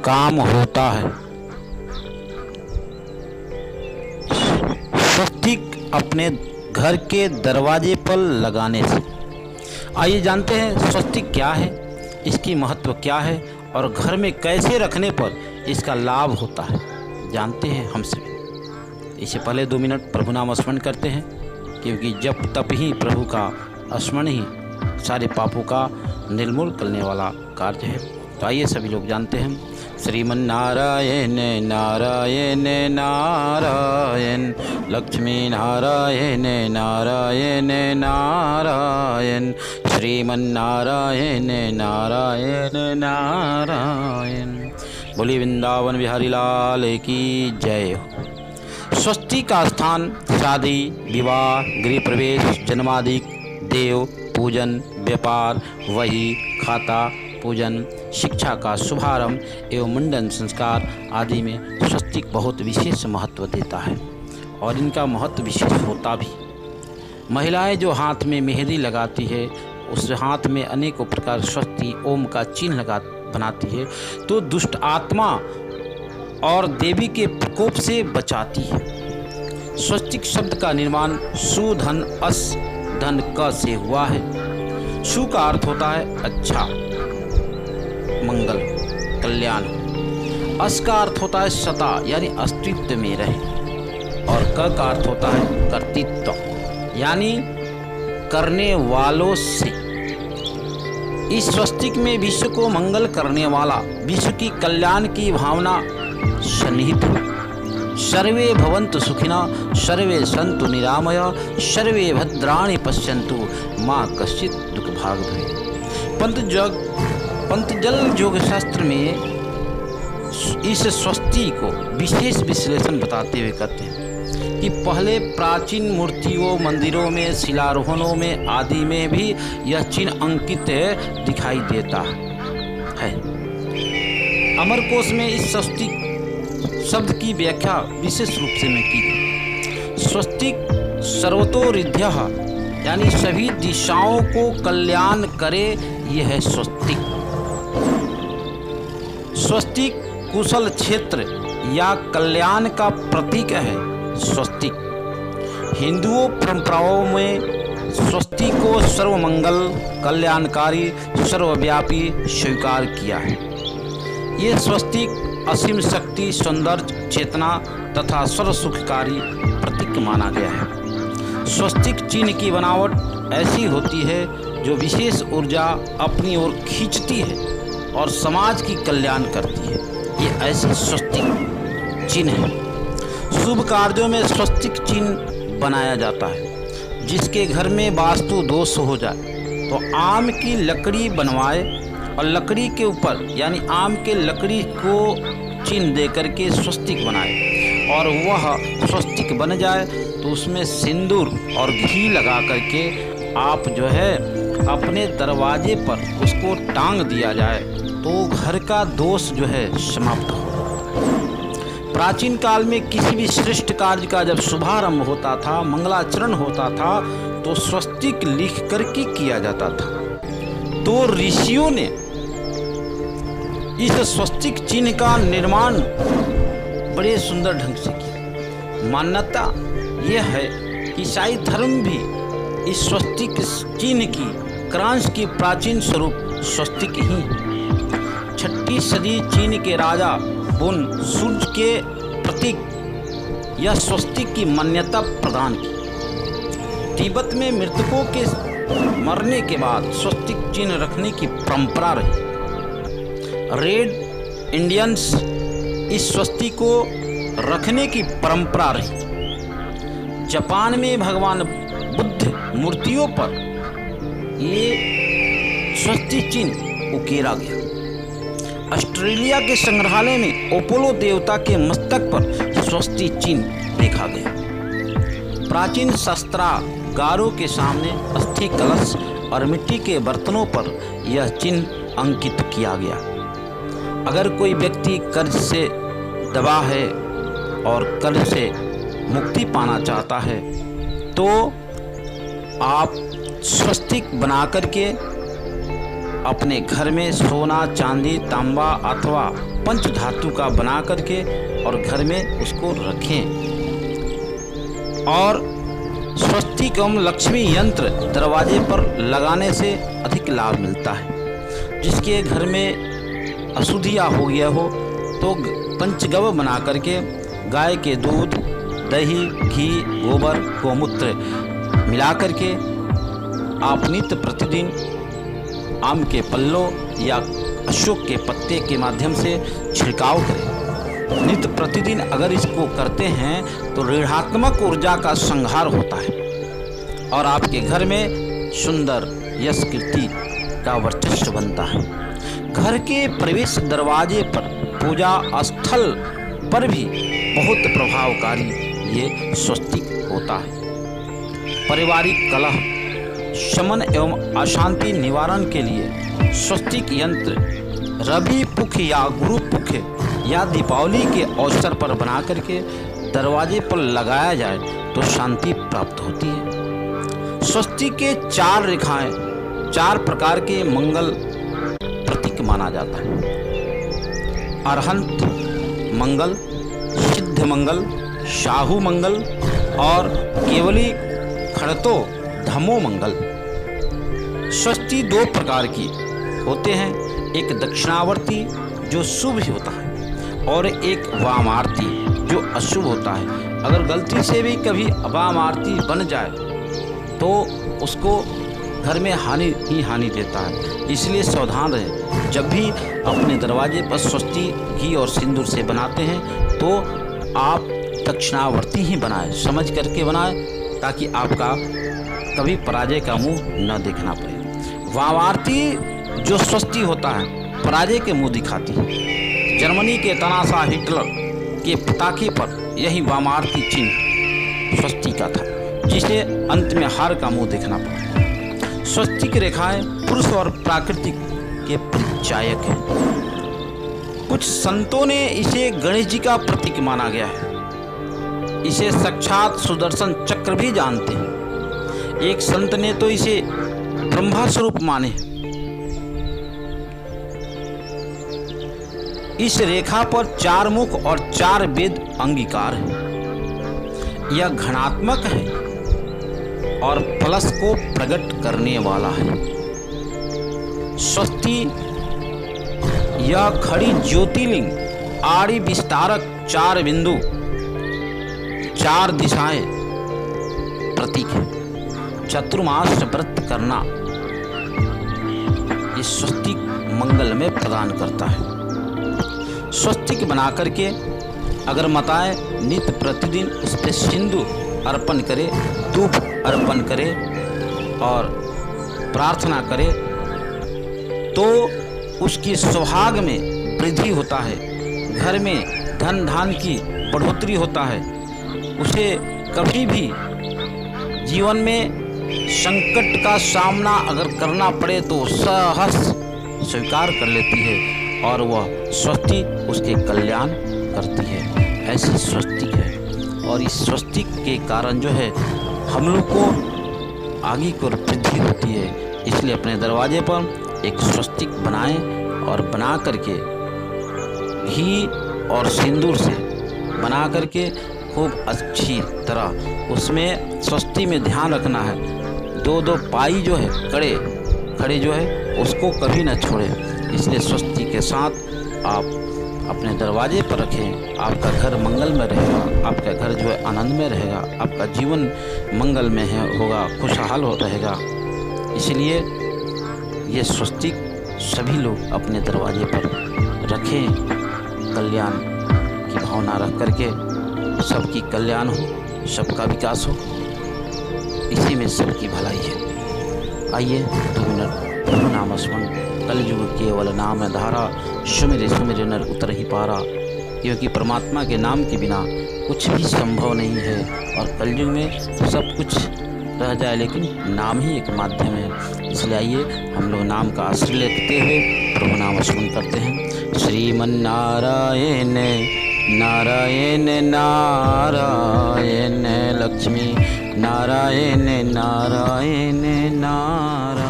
काम होता है। स्वस्तिक अपने घर के दरवाजे पर लगाने से। आइए जानते हैं स्वस्तिक क्या है, इसकी महत्व क्या है और घर में कैसे रखने पर इसका लाभ होता है, जानते हैं हमसे। इससे पहले 2 मिनट प्रभु नाम स्मरण करते हैं, क्योंकि जब तप ही प्रभु का स्मरण ही सारे पापों का निर्मूल करने वाला कार्य है। तो आइए सभी लोग जानते हैं। श्रीमन नारायण नारायण नारायण, लक्ष्मी नारायण नारायण नारायण, श्रीमन नारायण नारायण नारायण। बोली वृंदावन बिहारी लाल की जय हो। स्वस्ति का स्थान शादी, विवाह, गृह प्रवेश, जन्मादि, देव पूजन, व्यापार, वही, खाता पूजन, शिक्षा का शुभारंभ एवं मुंडन संस्कार आदि में स्वस्तिक बहुत विशेष महत्व देता है और इनका महत्व विशेष होता भी। महिलाएं जो हाथ में मेहंदी लगाती है, उस हाथ में अनेकों प्रकार स्वस्ति ओम का चिन्ह बनाती है, तो दुष्ट आत्मा और देवी के प्रकोप से बचाती है। स्वस्तिक शब्द का निर्माण सु धन अस धन क से हुआ है। सु का अर्थ होता है अच्छा, मंगल, कल्याण। अस का अर्थ होता है सता यानी अस्तित्व में रहे, और क का अर्थ होता है कर्तृत्व यानी करने वालों से। इस स्वस्तिक में विश्व को मंगल करने वाला, विश्व की कल्याण की भावना सन्निहित है। सर्वे भवन्तु सुखिनः, सर्वे सन्तु निरामया, सर्वे भद्राणि पश्यन्तु, माँ कश्चित् दुख भाग भये। पंतजल योग शास्त्र में इस स्वस्ति को विशेष विश्लेषण बताते हुए कहते हैं कि पहले प्राचीन मूर्तियों, मंदिरों में, शिलारोहणों में आदि में भी यह चिन्ह अंकित दिखाई देता है। अमरकोश में इस स्वस्तिक शब्द की व्याख्या विशेष रूप से मैं की। स्वस्तिक सर्वतोहृदयः यानी सभी दिशाओं को कल्याण करे, यह है स्वस्तिक। स्वस्तिक कुशल क्षेत्र या कल्याण का प्रतीक है। स्वस्तिक हिंदुओं परंपराओं में स्वस्तिक को सर्वमंगल, कल्याणकारी, सर्वव्यापी स्वीकार किया है। ये स्वस्तिक असीम शक्ति, सौंदर्य, चेतना तथा सर्व सुखकारी प्रतीक माना गया है। स्वस्तिक चिन्ह की बनावट ऐसी होती है जो विशेष ऊर्जा अपनी ओर खींचती है और समाज की कल्याण करती है। ये ऐसे स्वस्तिक चिन्ह है। शुभ कार्यों में स्वस्तिक चिन्ह बनाया जाता है। जिसके घर में वास्तु दोष हो जाए तो आम की लकड़ी बनवाए और लकड़ी के ऊपर यानी आम के लकड़ी को चिन्ह दे करके स्वस्तिक बनाए, और वह स्वस्तिक बन जाए तो उसमें सिंदूर और घी लगा करके आप जो है अपने दरवाजे पर उसको टांग दिया जाए तो घर का दोष जो है समाप्त हो। प्राचीन काल में किसी भी श्रेष्ठ कार्य का जब शुभारंभ होता था, मंगलाचरण होता था, तो स्वस्तिक लिख करके किया जाता था। तो ऋषियों ने इस स्वस्तिक चिन्ह का निर्माण बड़े सुंदर ढंग से किया। मान्यता यह है कि ईसाई धर्म भी इस स्वस्तिक चिन्ह की क्रांश की प्राचीन स्वरूप स्वस्तिक ही है। 6वीं सदी चीन के राजा बुन सूर्य के प्रतीक यह स्वस्तिक की मान्यता प्रदान की। तिब्बत में मृतकों के मरने के बाद स्वस्तिक चिन्ह रखने की परंपरा रही। रेड इंडियंस इस स्वस्तिक को रखने की परंपरा रही। जापान में भगवान बुद्ध मूर्तियों पर ये स्वस्तिक चिन्ह उकेरा गया। ऑस्ट्रेलिया के संग्रहालय में अपोलो देवता के मस्तक पर स्वस्तिक चिन्ह देखा गया। प्राचीन शस्त्रागारों के सामने अस्थि कलश और मिट्टी के बर्तनों पर यह चिन्ह अंकित किया गया। अगर कोई व्यक्ति कर्ज से दबा है और कर्ज से मुक्ति पाना चाहता है तो आप स्वस्तिक बना करके अपने घर में सोना, चांदी, तांबा अथवा पंच धातु का बना करके और घर में उसको रखें। और स्वस्तिक एवं लक्ष्मी यंत्र दरवाजे पर लगाने से अधिक लाभ मिलता है। जिसके घर में अशुद्धिया हो गया हो तो पंचगव्य बना करके गाय के दूध, दही, घी, गोबर, गोमूत्र मिला करके आप नित्य प्रतिदिन आम के पल्लों या अशोक के पत्ते के माध्यम से छिड़काव करें। नित्य प्रतिदिन अगर इसको करते हैं तो ऋणात्मक ऊर्जा का संहार होता है और आपके घर में सुंदर यश कीर्ति का वर्चस्व बनता है। घर के प्रवेश दरवाजे पर, पूजा स्थल पर भी बहुत प्रभावकारी ये स्वस्तिक होता है। पारिवारिक कलह शमन एवं अशांति निवारण के लिए स्वस्तिक यंत्र रवि पुख या गुरु पुख या दीपावली के अवसर पर बना करके दरवाजे पर लगाया जाए तो शांति प्राप्त होती है। स्वस्तिक के 4 रेखाएं 4 प्रकार के मंगल प्रतीक माना जाता है। अरहंत मंगल, सिद्ध मंगल, शाहू मंगल और केवली खड़तो धमो मंगल। स्वस्ति 2 प्रकार की होते हैं, एक दक्षिणावर्ती जो शुभ होता है और एक वामार्ती जो अशुभ होता है। अगर गलती से भी कभी वामार्ती बन जाए तो उसको घर में हानि ही हानि देता है, इसलिए सावधान रहें। जब भी अपने दरवाजे पर स्वस्ति घी और सिंदूर से बनाते हैं तो आप दक्षिणावर्ती ही बनाएं, समझ करके बनाएं ताकि आपका कभी पराजय का मुंह न देखना पड़े। वामार्ती जो स्वस्ति होता है पराजय के मुंह दिखाती है। जर्मनी के तनाशा हिटलर के पताके पर यही वामार्ती चिन्ह स्वस्ति का था, जिसे अंत में हार का मुंह देखना पड़ा। स्वस्तिक रेखाएं पुरुष और प्राकृतिक के परिचायक हैं। कुछ संतों ने इसे गणेश जी का प्रतीक माना गया है। इसे साक्षात सुदर्शन चक्र भी जानते हैं। एक संत ने तो इसे ब्रह्मा स्वरूप माने। इस रेखा पर 4 मुख और 4 वेद अंगीकार है। यह घनात्मक है और प्लस को प्रकट करने वाला है। स्वस्ति यह खड़ी ज्योतिर्लिंग आड़ी विस्तारक 4 बिंदु 4 दिशाएं प्रतीक है। चतुर्मास व्रत करना ये स्वस्तिक मंगल में प्रदान करता है। स्वस्तिक बना करके अगर माताएं नित्य प्रतिदिन उस पर सिंदूर अर्पण करे, धूप अर्पण करे और प्रार्थना करे तो उसकी सौभाग्य में वृद्धि होता है, घर में धन धान की बढ़ोतरी होता है। उसे कभी भी जीवन में संकट का सामना अगर करना पड़े तो सहर्ष स्वीकार कर लेती है और वह स्वस्ति उसके कल्याण करती है। ऐसी स्वस्तिक है और इस स्वस्तिक के कारण जो है हम लोग को आगे को वृद्धि होती है। इसलिए अपने दरवाजे पर एक स्वस्तिक बनाएं और बना करके घी और सिंदूर से बना करके खूब अच्छी तरह उसमें स्वस्ति में ध्यान रखना है। 2-2 पाई जो है खड़े जो है उसको कभी न छोड़े। इसलिए स्वस्ति के साथ आप अपने दरवाजे पर रखें, आपका घर मंगल में रहेगा, आपका घर जो है आनंद में रहेगा, आपका जीवन मंगल में होगा, खुशहाल हो रहेगा। इसलिए ये स्वस्तिक सभी लोग अपने दरवाजे पर रखें। कल्याण की भावना रख करके सबकी कल्याण हो, सबका विकास हो, इसी में सबकी भलाई है। आइए 2 मिनट प्रभु नाम स्मरण। कलयुग केवल नाम धारा, सुमिर सुमिर नर उतर ही पारा। क्योंकि परमात्मा के नाम के बिना कुछ भी संभव नहीं है और कलयुग में सब कुछ रह जाए लेकिन नाम ही एक माध्यम है। इसलिए आइए हम लोग नाम का आश्रय लेते हुए प्रभु नाम स्मरण करते हैं। श्रीमन नारायण नारायण नारायण, लक्ष्मी नारायण नारायण नारायण।